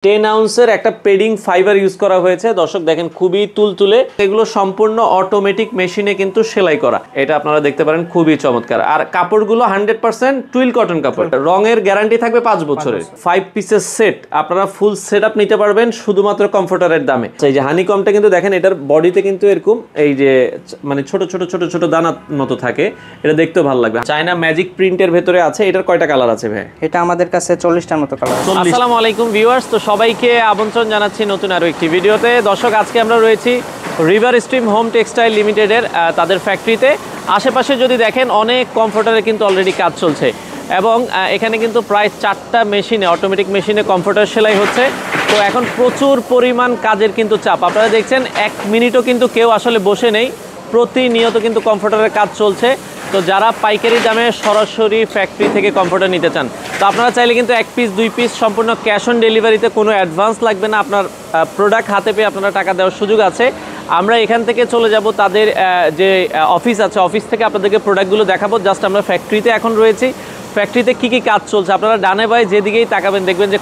10 আউন্সের একটা padding fibre use করা হয়েছে। দর্শক দেখেন খুবই তুলতুলে, এগুলো সম্পূর্ণ অটোমেটিক মেশিনে কিন্তু সেলাই করা। এটা আপনারা দেখতে পারেন, খুবই চমৎকার। আর কাপড়গুলো 100% টুইল কটন কাপড়, রঙের গ্যারান্টি থাকবে 5 বছরের। 5 পিসের সেট আপনারা ফুল সেটআপ নিতে পারবেন শুধুমাত্র কমফোর্টারের দামে। এই যে হানিকমটা কিন্তু দেখেন, এটার বডিতে কিন্তু এরকম এই যে মানে ছোট ছোট ছোট ছোট দানার মতো থাকে, এটা দেখতেও ভালো লাগবে। চায়না ম্যাজিক প্রিন্টের ভেতরে আছে। এটার কয়টা কালার আছে ভাই? এটা আমাদের কাছে 40টার মতো কালার। আসসালামু আলাইকুম ভিউয়ার্স, তো সবাইকে আমন্ত্রণ জানাচ্ছি নতুন আরো একটি ভিডিওতে। দর্শক আজকে আমরা রয়েছি রিভার স্ট্রিম হোম টেক্সটাইল লিমিটেডের তাদের ফ্যাক্টরিতে। আশেপাশে যদি দেখেন অনেক কমফোর্টারে কিন্তু অলরেডি কাজ চলছে এবং এখানে কিন্তু প্রায় 4টা মেশিনে, অটোমেটিক মেশিনে কমফোর্টার সেলাই হচ্ছে। তো এখন প্রচুর পরিমাণ কাজের কিন্তু চাপ। আপনারা দেখছেন 1 মিনিটও কিন্তু কেউ আসলে বসে নেই, প্রতিনিয়ত কিন্তু কমফোর্টারের কাজ চলছে। তো যারা পাইকারি দামে সরাসরি ফ্যাক্টরি থেকে কমফোর্টার নিতে চান, তো আপনারা চাইলে কিন্তু 1 পিস 2 পিস সম্পূর্ণ ক্যাশ অন ডেলিভারিতে, কোনো অ্যাডভান্স লাগবে না। আপনার প্রোডাক্ট হাতে পেয়ে আপনারা টাকা দেওয়ার সুযোগ আছে। আমরা এখান থেকে চলে যাব তাদের যে অফিস আছে, অফিস থেকে আপনাদেরকে প্রোডাক্টগুলো দেখাবো। জাস্ট আমরা ফ্যাক্টরিতে এখন রয়েছি। ফ্যাক্টরিতে কী কী কাজ চলছে আপনারা ডানে বাই যেদিকেই তাকাবেন দেখবেন যে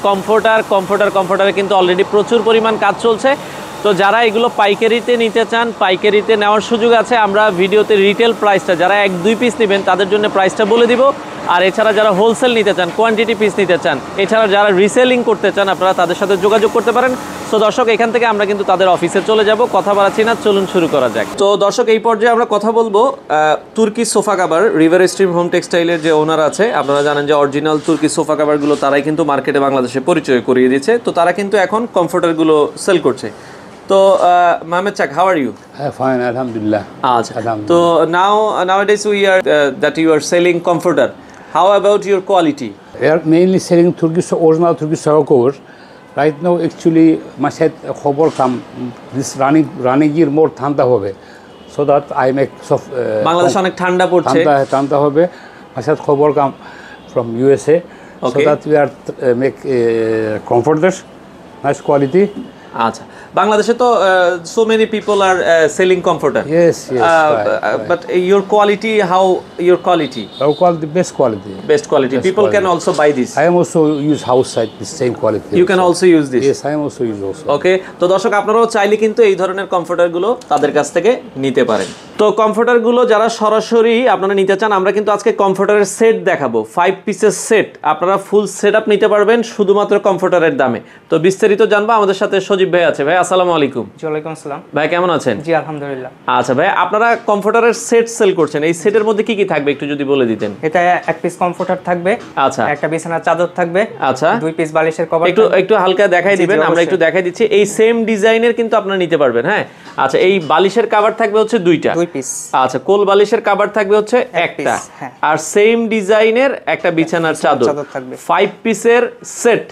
কমফোর্টারে কিন্তু অলরেডি প্রচুর পরিমাণ কাজ চলছে। তো যারা এগুলো পাইকারিতে নিতে চান, পাইকারিতে নেওয়ার সুযোগ আছে। আমরা ভিডিওতে রিটেল প্রাইসটা, যারা 1-2 পিস নেবেন তাদের জন্য প্রাইসটা বলে দিব। আর এছাড়া যারা হোলসেল নিতে চান, কোয়ান্টিটি পিস নিতে চান, এছাড়া যারা রিসেলিং করতে চান, আপনারা তাদের সাথে যোগাযোগ করতে পারেন। তো দর্শক এখান থেকে আমরা কিন্তু তাদের অফিসে চলে যাব। কথা বাড়াচ্ছি না, চলুন শুরু করা যাক। তো দর্শক এই পর্যায়ে আমরা কথা বলবো তুর্কি sofa cover, river stream home টেক্সটাইলের যে ওনার আছে। আপনারা জানেন যে অরিজিনাল তুর্কি সোফা কাভারগুলো তারাই কিন্তু মার্কেটে বাংলাদেশে পরিচয় করিয়ে দিচ্ছে। তো তারা কিন্তু এখন কমফোর্টারগুলো সেল করছে। তো Mohammed Chak, how are you? Fine, alhamdulillah. So nowadays we are that you are selling comforter. How about your quality? We are mainly selling Turkish, original Turkish sofa cover. Right now, actually, my set cover come this running year more thanda hobe, so that I make Bangladesh অনেক ঠান্ডা পড়ছে, thanda hobe. My set cover come from USA, so that we are make comforters, nice quality. আচ্ছা, বাংলাদেশে তো so many people are selling comforter. Yes. Right. But your quality, how your quality? Our quality, best quality. Best quality. People can also buy this. I am also use house side the same quality. You can also use this. Yes, I am also use also. Okay. তো দর্শক আপনারাও চাইলে কিন্তু এই ধরনের comforter গুলো তাদের কাছ থেকে নিতে পারেন। তো কমফোর্টার গুলো যারা সরাসরি আপনারা নিতে চান, আমরা কিন্তু আজকে কমফোর্টারের সেট দেখাবো। 5 পিসের সেট আপনারা ফুল সেটআপ নিতে পারবেন শুধুমাত্র কমফোর্টারের দামে। তো বিস্তারিত জানবো, আমাদের সাথে সজীব ভাই আছে। ভাই আসসালামু আলাইকুম। ওয়ালাইকুম আসসালাম। ভাই কেমন আছেন? জি আলহামদুলিল্লাহ। আচ্ছা ভাই, আপনারা কমফোর্টারের সেট সেল করছেন, এই সেটের মধ্যে কি কি থাকবে একটু যদি বলে দিতেন। এটা 1 পিস কমফোর্টার থাকবে, আচ্ছা, একটা বিছানার চাদর থাকবে, আচ্ছা, 2 পিস বালিশের কভার। একটু হালকা দেখাই দিবেন, আমরা একটু দেখাই দিচ্ছি। এই সেম ডিজাইনের কিন্তু আপনারা নিতে পারবেন। হ্যাঁ, আচ্ছা, এই বালিশের কভার থাকবে হচ্ছে 2টা, 2 পিস। আচ্ছা, কোল বালিশের কভার থাকবে হচ্ছে একটা, আর সেম ডিজাইনের একটা বিছানার চাদর থাকবে। 5 পিসের সেট।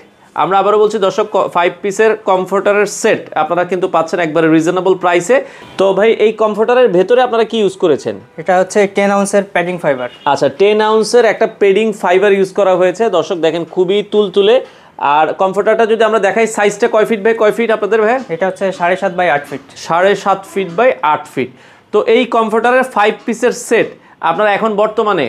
আমরা আবারও বলছি দর্শক, 5 পিসের কমফোর্টারের সেট আপনারা কিন্তু পাচ্ছেন একবারে রিজনেবল প্রাইসে। তো ভাই এই কমফোর্টারের ভেতরে আপনারা কি ইউজ করেছেন? এটা হচ্ছে 10 আউন্সের প্যাডিং ফাইবার। আচ্ছা, 10 আউন্সের একটা পেডিং ফাইবার ইউজ করা হয়েছে। দর্শক দেখেন খুবই তুলতুলে। আর কমফোর্টারটা যদি আমরা দেখাই, সাইজটা কয় ফিট বাই কয় ফিট আপনাদের ভাই? এটা হচ্ছে 7.5 by 8 feet. 7.5 feet by 8 feet. তো এই কমফোর্টারের 5 পিসের সেট আপনারা এখন বর্তমানে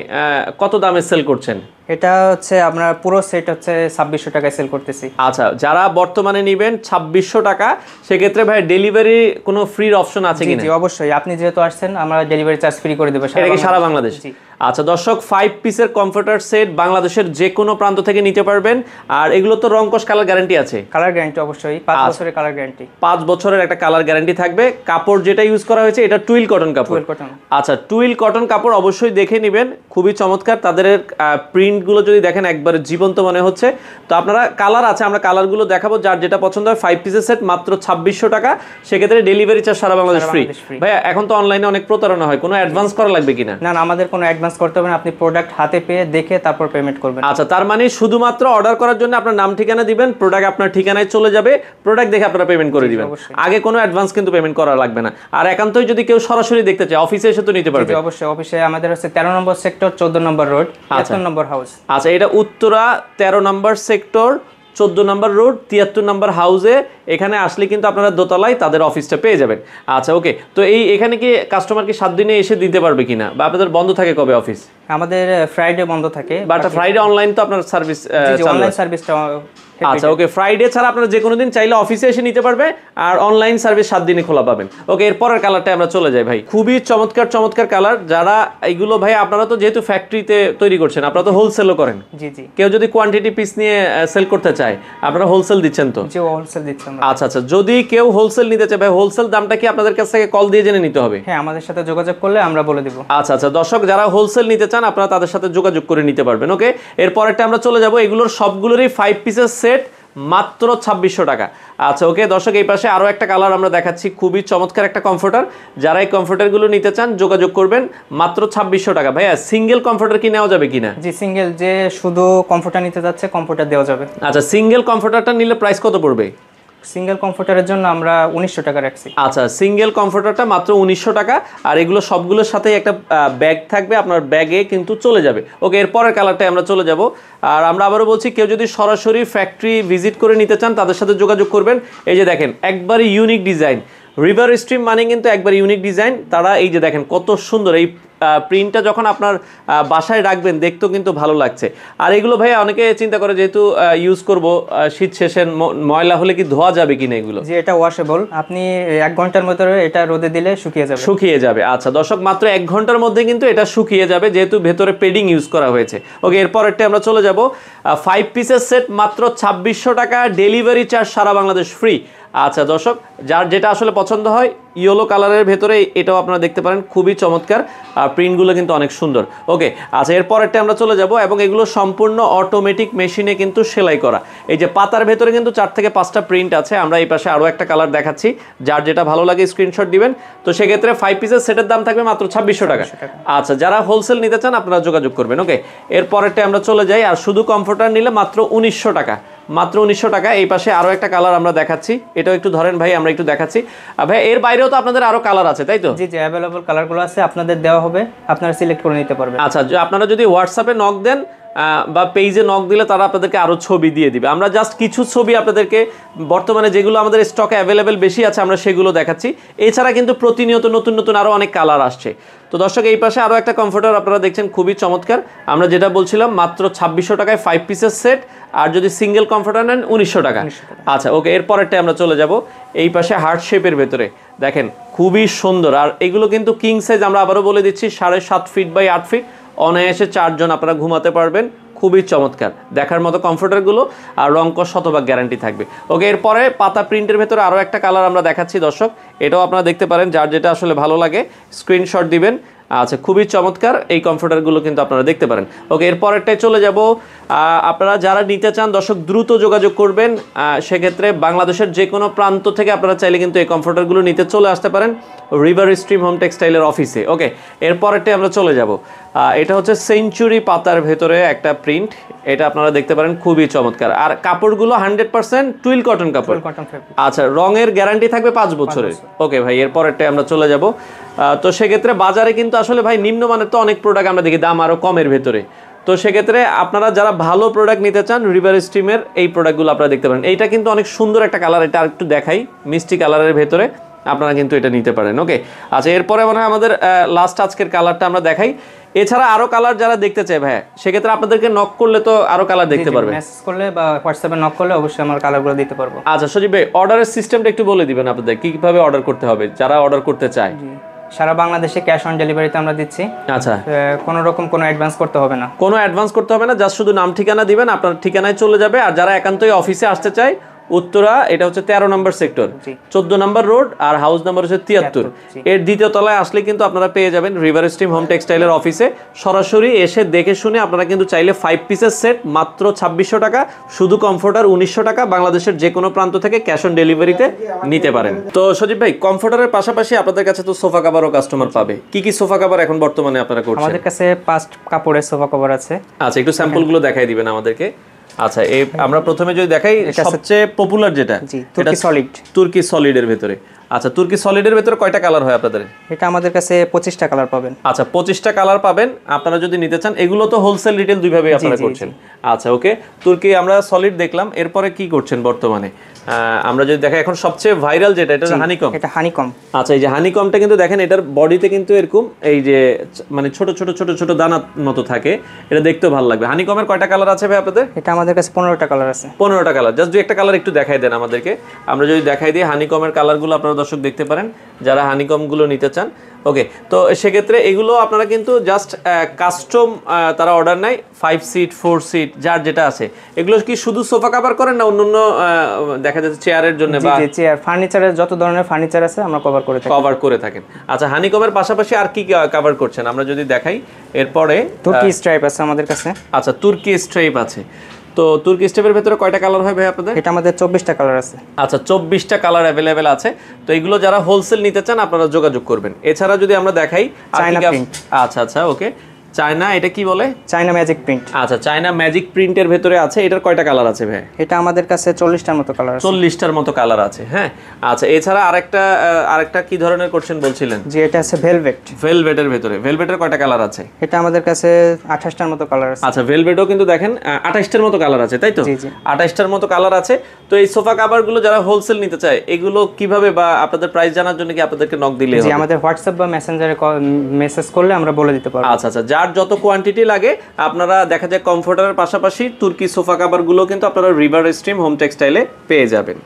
কত দামে সেল করছেন? এটা হচ্ছে আমরা পুরো সেট হচ্ছে 2600 টাকায় সেল করতেছি। আচ্ছা, যারা বর্তমানে নেবেন 2600 টাকা, সেক্ষেত্রে ভাই ডেলিভারি কোনো ফ্রির অপশন আছে কিনা? জি অবশ্যই, আপনি যেহেতু আসছেন আমরা ডেলিভারি চার্জ ফ্রি করে দেব সারা বাংলাদেশ। আচ্ছা দর্শক, 5 পিসের কমফোর্টার সেট বাংলাদেশের যে কোনো প্রান্ত থেকে নিতে পারবেন। আর এগুলো তো রং কস কালার গ্যারান্টি আছে? কালার গ্যারান্টি অবশ্যই, 5 বছরের কালার গ্যারান্টি। 5 বছরের একটা কালার গ্যারান্টি থাকবে। কাপড় যেটা ইউজ করা হয়েছে এটা টুইল কটন কাপড়। আচ্ছা, টুইল কটন কাপড় অবশ্যই দেখে নেবেন, খুবই চমৎকার। তাদের প্রিন্টগুলো যদি দেখেন একবারে জীবন্ত মনে হচ্ছে। তো আপনারা কালার আছে, আমরা কালারগুলো দেখাবো, যার যেটা পছন্দ হয়। 5 পিসের সেট মাত্র 2600 টাকা, সেক্ষেত্রে ডেলিভারি চার্জ সারা বাংলাদেশ ফ্রি। ভাইয়া এখন তো অনলাইনে অনেক প্রতারণা হয়, কোনো অ্যাডভান্স করা লাগবে কিনা? না, আমাদের কোনো অ্যাডভান্স করতে হবে না, আপনি প্রোডাক্ট হাতে পেয়ে দেখে তারপর পেমেন্ট করবেন। আচ্ছা, তার মানে শুধুমাত্র অর্ডার করার জন্য আপনার নাম ঠিকানা দিবেন, প্রোডাক্ট আপনার ঠিকানায় চলে যাবে, প্রোডাক্ট দেখে আপনারা পেমেন্ট করে দিবেন। আগে কোনো অ্যাডভান্স কিন্তু পেমেন্ট করা লাগবে না। আর একান্তই যদি কেউ সরাসরি দেখতে চায় অফিসে এসে তো নিতে পারবে? অবশ্যই, অফিসে আমাদের হচ্ছে 13 নম্বর সেক্টর, 14 নম্বর রোড, 73 নম্বর হাউস। আচ্ছা, এটা উত্তরা 13 নম্বর সেক্টর, 14 নম্বর রোড, 73 নম্বর হাউসে। এখানে আসলে কিন্তু আপনারা দোতলায় তাদের অফিসটা পেয়ে যাবেন। আচ্ছা ওকে, তো এখানে কি কাস্টমার কি 7 দিনে এসে দিতে পারবে কিনা, বা আপনাদের বন্ধ থাকে কবে অফিস? আমাদের ফ্রাইডে বন্ধ থাকে, বাট ফ্রাইডে অনলাইন তো আপনার সার্ভিস অনলাইন সার্ভিসটা। আচ্ছা ওকে, ফ্রাইডে ছাড়া আপনারা যে কোনো দিন চাইলে অফিসে এসে নিতে পারবে, আর অনলাইন সার্ভিস 7 দিনই খোলা পাবেন। ওকে, এরপরের কালারটা আমরা চলে যাই ভাই, খুবই চমৎকার চমৎকার কালার। যারা এইগুলো ভাই, আপনারা তো যেহেতু ফ্যাক্টরিতে তৈরি করছেন, আপনারা তো হোলসেলও করেন। জি জি। কেউ যদি কোয়ান্টিটি পিস নিয়ে সেল করতে চায়, আপনারা হোলসেল দিচ্ছেন তো? জি, হোলসেল দিচ্ছেন। আচ্ছা আচ্ছা, যদি কেউ হোলসেল নিতে চায় ভাই, হোলসেল দামটা কি আপনাদের কাছ থেকে কল দিয়ে জেনে নিতে হবে? হ্যাঁ, আমাদের সাথে যোগাযোগ করলে আমরা বলে দিব। আচ্ছা আচ্ছা, দর্শক যারা হোলসেল নিতে চান আপনারা তাদের সাথে যোগাযোগ করে নিতে পারবেন। ওকে, এরপরেরটা আমরা চলে যাব, এগুলোর সবগুলোরই 5 পিসের সেট, মাত্র 2600 টাকা। আচ্ছা ওকে দর্শক, এই পাশে আরো একটা কালার আমরা দেখাচ্ছি, খুবই চমৎকার একটা কমফোর্টার। যারা এই কমফোর্টারগুলো নিতে চান যোগাযোগ করবেন, মাত্র 2600 টাকা। ভাইয়া সিঙ্গেল কমফোর্টার কি নেওয়া যাবে কিনা? জি, সিঙ্গেল যে শুধু কমফোর্টার নিতে যাচ্ছে, কমফোর্টার দেওয়া যাবে। আচ্ছা, সিঙ্গেল কমফোর্টারটা নিলে প্রাইস কত পড়বে? সিঙ্গেল কমফোর্টারের জন্য আমরা 1900 টাকা রাখছি। আচ্ছা, সিঙ্গেল কমফোর্টারটা মাত্র 1900 টাকা, আর এগুলো সবগুলোর সাথেই একটা ব্যাগ থাকবে, আপনার ব্যাগে কিন্তু চলে যাবে। ওকে, এরপরের কালারটায় আমরা চলে যাব। আর আমরা আবারও বলছি, কেউ যদি সরাসরি ফ্যাক্টরি ভিজিট করে নিতে চান তাদের সাথে যোগাযোগ করবেন। এই যে দেখেন, একবারে ইউনিক ডিজাইন, রিভার স্ট্রিম মানে কিন্তু একবার ইউনিক ডিজাইন। তারা এই যে দেখেন কত সুন্দর, এই প্রিন্টটা যখন আপনার বাসায় রাখবেন দেখতেও কিন্তু ভালো লাগছে। আর এগুলো ভাই অনেকে চিন্তা করে, যেহেতু ইউজ করব শীত শেষে, ময়লা হলে কি ধোয়া যাবে কিনা এগুলো? যে এটা ওয়াশেবল, আপনি 1 ঘন্টার ভিতরে এটা রোদে দিলে শুকিয়ে যাবে। আচ্ছা দর্শক, মাত্র 1 ঘন্টার মধ্যে কিন্তু এটা শুকিয়ে যাবে, যেহেতু ভেতরে পেডিং ইউজ করা হয়েছে। ওকে, এরপরেরটা আমরা চলে যাব, 5 পিসের সেট, মাত্র 2600 টাকা, ডেলিভারি চার্জ সারা বাংলাদেশ ফ্রি। আচ্ছা দর্শক, যার যেটা আসলে পছন্দ হয়, ইয়েলো কালারের ভেতরে এটাও আপনারা দেখতে পারেন, খুবই চমৎকার, আর প্রিন্টগুলো কিন্তু অনেক সুন্দর। ওকে, আচ্ছা এরপরেরটা আমরা চলে যাব, এবং এগুলো সম্পূর্ণ অটোমেটিক মেশিনে কিন্তু সেলাই করা। এই যে পাতার ভেতরে কিন্তু 4 থেকে 5টা প্রিন্ট আছে। আমরা এই পাশে আরও একটা কালার দেখাচ্ছি, যার যেটা ভালো লাগে স্ক্রিনশট দিবেন। তো সেক্ষেত্রে 5 পিসের সেটের দাম থাকবে মাত্র 2600 টাকা। আচ্ছা, যারা হোলসেল নিতে চান আপনারা যোগাযোগ করবেন। ওকে, এরপরেরটা আমরা চলে যাই, আর শুধু কমফোর্টার নিলে মাত্র 1900 টাকা, মাত্র 1900 টাকা। এই পাশে আরও একটা কালার আমরা দেখাচ্ছি, এটাও একটু ধরেন ভাই, আমরা একটু দেখাচ্ছি। ভাই এর বাইরেও তো আপনাদের আরও কালার আছে, তাই তো? জি জি, অ্যাভেলেবল কালারগুলো আছে, আপনাদের দেওয়া হবে, আপনারা সিলেক্ট করে নিতে পারবেন। আচ্ছা, আপনারা যদি হোয়াটসঅ্যাপে নক দেন বা পেজে নক দিলে তারা আপনাদেরকে আরও ছবি দিয়ে দিবে। আমরা জাস্ট কিছু ছবি আপনাদেরকে বর্তমানে যেগুলো আমাদের স্টকে অ্যাভেলেবেল বেশি আছে আমরা সেগুলো দেখাচ্ছি। এছাড়া কিন্তু প্রতিনিয়ত নতুন নতুন আরও অনেক কালার আসছে। তো দর্শক, এই পাশে আরও একটা কমফোর্টার আপনারা দেখছেন, খুবই চমৎকার। আমরা যেটা বলছিলাম, মাত্র 2600 টাকায় 5 পিসের সেট, আর যদি সিঙ্গেল কমফোর্টার নেন 1900 টাকা। আচ্ছা ওকে, এরপরেরটা আমরা চলে যাব, এই পাশে হার্ট শেপের ভেতরে দেখেন, খুবই সুন্দর। আর এগুলো কিন্তু কিং সাইজ, আমরা আবারও বলে দিচ্ছি, 7.5 ফিট বাই 8 ফিট, অনায়াসে 4 জন আপনারা ঘুমাতে পারবেন। খুবই চমৎকার দেখার মতো কমফোর্টারগুলো, আর রংকশ শতভাগ গ্যারান্টি থাকবে। ওকে, এরপরে পাতা প্রিন্টের ভেতরে আরও একটা কালার আমরা দেখাচ্ছি দর্শক, এটাও আপনারা দেখতে পারেন, যার যেটা আসলে ভালো লাগে স্ক্রিনশট দিবেন। আচ্ছা, খুবই চমৎকার এই কমফোর্টারগুলো কিন্তু আপনারা দেখতে পারেন। ওকে, এরপরেরটাই চলে যাব, আপনারা যারা নিতে চান দর্শক দ্রুত যোগাযোগ করবেন। সেক্ষেত্রে বাংলাদেশের যে কোনো প্রান্ত থেকে আপনারা চাইলে কিন্তু এই কমফোর্টারগুলো নিতে চলে আসতে পারেন রিভার স্ট্রিম হোম টেক্সটাইলের অফিসে। ওকে, এরপরেরটাই আমরা চলে যাব, এটা হচ্ছে সেঞ্চুরি পাতার ভেতরে একটা প্রিন্ট, এটা আপনারা দেখতে পারেন, খুবই চমৎকার। আর কাপড়গুলো 100% টুইল কটন কাপড়। আচ্ছা, রঙের গ্যারান্টি থাকবে 5 বছরের। ওকে ভাই, এরপরেরটাই আমরা চলে যাব। তো সেক্ষেত্রে বাজারে কিন্তু আসলে ভাই নিম্নমানের তো অনেক প্রোডাক্ট আমরা দেখি, দাম আরও কমের ভেতরে। তো সেক্ষেত্রে আপনারা যারা ভালো প্রোডাক্ট নিতে চান, রিভার স্ট্রিমের এই প্রোডাক্টগুলো আপনারা দেখতে পারেন। এইটা কিন্তু অনেক সুন্দর একটা কালার, এটা আরেকটু দেখাই, মিষ্টি কালারের ভেতরে আপনারা কিন্তু এটা নিতে পারেন। ওকে, আচ্ছা এরপরে মনে হয় আমাদের লাস্ট আজকের কালারটা আমরা দেখাই। এছাড়া আরো কালার যারা দেখতে চায় ভাই, সেক্ষেত্রে আপনাদেরকে নক করলে তো আরো কালার দেখতে পারবে, মেসেজ করলে বা হোয়াটসঅ্যাপে নক করলে অবশ্যই আমরা কালারগুলো দিতে পারবো। আচ্ছা সজীব ভাই, অর্ডারের সিস্টেমটা একটু বলে দিবেন, আপনাদের কিভাবে অর্ডার করতে হবে যারা অর্ডার করতে চায়? সারা বাংলাদেশে ক্যাশ অন ডেলিভারিতে আমরা দিচ্ছি। আচ্ছা, কোনো রকম কোনো অ্যাডভান্স করতে হবে না, কোনো অ্যাডভান্স করতে হবে না, জাস্ট শুধু নাম ঠিকানা দিবেন, আপনার ঠিকানায় চলে যাবে। আর যারা একান্তই অফিসে আসতে চায়, উত্তরা, এটা হচ্ছে 13 নম্বর সেক্টর, 14 নম্বর রোড, আর হাউস নাম্বার হচ্ছে 73, এর দ্বিতীয় তলায় আসলে কিন্তু আপনারা পেয়ে যাবেন রিভার স্ট্রিম হোম টেক্সটাইলের অফিসে। সরাসরি এসে দেখে শুনে আপনারা কিন্তু চাইলে 5 পিসের সেট মাত্র 2600 টাকা, শুধু কমফোর্টার 1900 টাকা, বাংলাদেশের যে কোনো প্রান্ত থেকে ক্যাশ অন ডেলিভারিতে নিতে পারেন। তো সজীব ভাই, কমফোর্টারের পাশাপাশি আপনাদের কাছে তো সোফা কভারও কাস্টমার পাবে, কি কি সোফা কভার এখন বর্তমানে আপনারা করছেন? আমাদের কাছে 5 কাপড়ের সোফা কভার আছে। আচ্ছা, একটু স্যাম্পলগুলো দেখাই দিবেন আমাদেরকে। আচ্ছা, এই আমরা প্রথমে যদি দেখাই, সবচেয়ে পপুলার যেটা, তুর্কি সলিড, তুর্কি সলিডের ভেতরে। আচ্ছা, তুর্কি সলিডের ভেতরে কয়টা কালার হয় আপনাদের? এটা আমাদের কাছে 25টা কালার পাবেন। আচ্ছা, 25টা কালার পাবেন আপনারা যদি নিতে চান। এগুলো তো হোলসেল রিটেল দুইভাবেই আপনারা করছেন। আচ্ছা, ওকে, তুর্কি আমরা সলিড দেখলাম, এরপরে কি করছেন বর্তমানে? আমরা যদি দেখেন এখন সবচেয়ে ভাইরাল যেটা, এটা হানিকম। এটা হানিকম। আচ্ছা, এই যে হানিকমটা কিন্তু দেখেন এটার বডিতে কিন্তু এরকম এই যে মানে ছোট ছোট ছোট ছোট দানার মতো থাকে, এটা দেখতেও ভালো লাগবে। হানিকমের কয়টা কালার আছে ভাই আপনাদের? এটা আমাদের কাছে 15টা কালার আছে। 15টা কালার, জাস্ট দুই একটা কালার একটু দেখাই দেন আমাদেরকে, আমরা যদি দেখাই দিই হানিকমের কালারগুলো আপনারা দর্শক দেখতে পারেন যারা হানিকমগুলো নিতে চান। ওকে, তো সেক্ষেত্রে এগুলো আপনারা কিন্তু জাস্ট কাস্টম তারা অর্ডার নেয়, 5 সিট 4 সিট যার যেটা আছে। এগুলো কি শুধু সোফা কভার করেন না অন্যান্য দেখা যাচ্ছে চেয়ারের জন্য বা চেয়ার ফার্নিচারের যত ধরনের ফার্নিচার আছে আমরা কভার করে থাকি। আচ্ছা, হানিকমের পাশাপাশি আর কি কভার করছেন আমরা যদি দেখাই। এরপরে তুর্কি স্ট্রাইপ আছে আমাদের কাছে। আচ্ছা, তুর্কি স্ট্রাইপ আছে। তো তুর্কি স্ট্রাইপের ভিতরে কয়টা কালার হয় ভাই আপনাদের? এটা আমাদের 24টা কালার আছে। আচ্ছা, 24টা কালার অ্যাভেলেবেল আছে। তো এগুলো যারা হোলসেল নিতে চান আপনারা যোগাযোগ করবেন। এছাড়া যদি আমরা দেখাই আচ্ছা আচ্ছা, ওকে, চায়না, এটা কি বলে? China magic print. আচ্ছা, চায়না ম্যাজিক প্রিন্টের ভেতরে আছে। এটার কয়টা কালার আছে ভাই? এটা আমাদের কাছে 40টার মতো কালার আছে। 40টার মতো কালার আছে, হ্যাঁ। আচ্ছা, এছাড়া আরেকটা কি ধরনের করছেন বলছিলেন? যে এটা আছে ভেলভেট। ভেলভেটের ভেতরে, ভেলভেটের কয়টা কালার আছে? এটা আমাদের কাছে 28টার মতো কালার আছে। আচ্ছা, ভেলভেটও কিন্তু দেখেন 28টার মতো কালার আছে, তাই তো? জি জি, 28টার মতো কালার আছে। তো এই সোফা কভারগুলো যারা হোলসেল নিতে চায় এগুলো কিভাবে, বা আপনাদের প্রাইস জানার জন্য কি আপনাদেরকে নক দিলে হবে? জি, আমাদের হোয়াটসঅ্যাপ বা মেসেঞ্জারে মেসেজ করলে আমরা বলে দিতে পারবো। আচ্ছা আচ্ছা, যার যত কোয়ান্টিটি লাগে আপনারা দেখা যায় কমফোর্টারের পাশাপাশি তুর্কি সোফা কভারগুলো কিন্তু আপনারা রিভার স্ট্রিম হোম টেক্সটাইলে পেয়ে যাবেন।